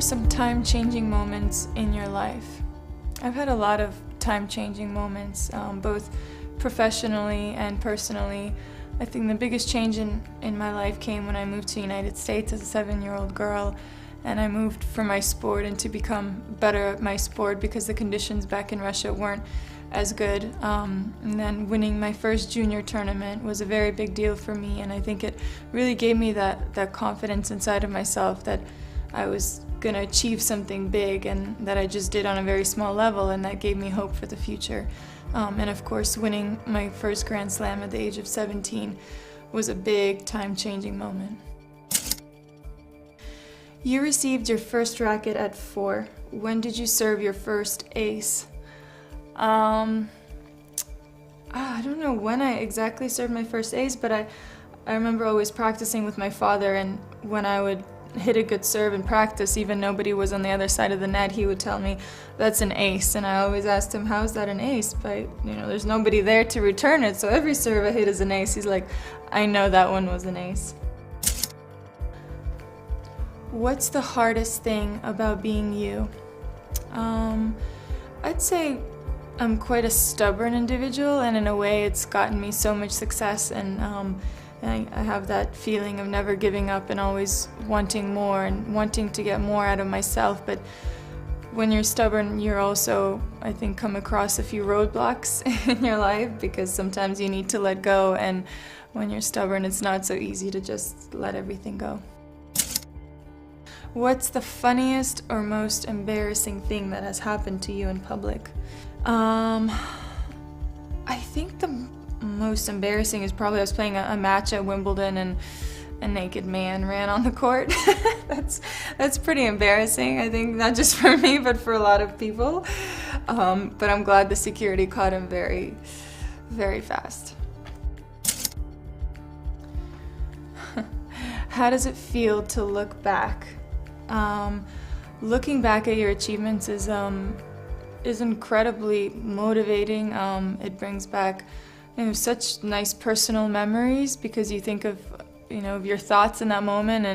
some time-changing moments in your life? I've had a lot of time-changing moments, both professionally and personally. I think the biggest change in my life came when I moved to the United States as a 7-year-old girl, and I moved for my sport and to become better at my sport because the conditions back in Russia weren't as good. And then winning my first junior tournament was a very big deal for me, and I think it really gave me that confidence inside of myself that I was going to achieve something big and that I just did on a very small level, and that gave me hope for the future. And of course, winning my first Grand Slam at the age of 17 was a big time-changing moment. You received your first racket at 4. When did you serve your first ace? I don't know when I exactly served my first ace, but I remember always practicing with my father, and when I would hit a good serve in practice, even nobody was on the other side of the net, he would tell me, "That's an ace." And I always asked him, "How is that an ace?" But there's nobody there to return it, so every serve I hit is an ace. He's like, "I know that one was an ace." What's the hardest thing about being you? I'd say I'm quite a stubborn individual, and in a way it's gotten me so much success, and I have that feeling of never giving up and always wanting more and wanting to get more out of myself. But when you're stubborn, you're also, I think, come across a few roadblocks in your life, because sometimes you need to let go, and when you're stubborn, it's not so easy to just let everything go. What's the funniest or most embarrassing thing that has happened to you in public? I think the most embarrassing is probably I was playing a match at Wimbledon and a naked man ran on the court. That's pretty embarrassing, I think, not just for me, but for a lot of people. But I'm glad the security caught him very, very fast. How does it feel to look back? Looking back at your achievements is incredibly motivating. It brings back such nice personal memories, because you think of your thoughts in that moment,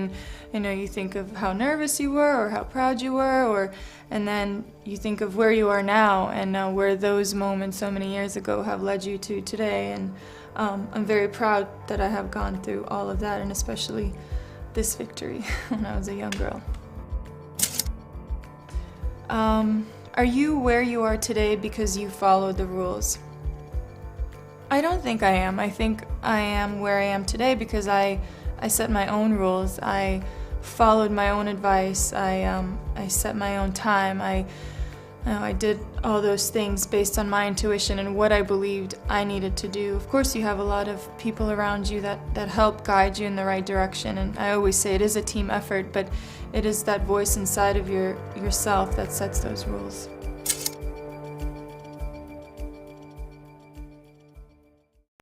and you think of how nervous you were or how proud you were, and then you think of where you are now and where those moments so many years ago have led you to today. And I'm very proud that I have gone through all of that, and especially this victory when I was a young girl. Are you where you are today because you followed the rules? I don't think I am. I think I am where I am today because I set my own rules. I followed my own advice. I set my own time. I did all those things based on my intuition and what I believed I needed to do. Of course, you have a lot of people around you that help guide you in the right direction, and I always say it is a team effort, but it is that voice inside of yourself that sets those rules.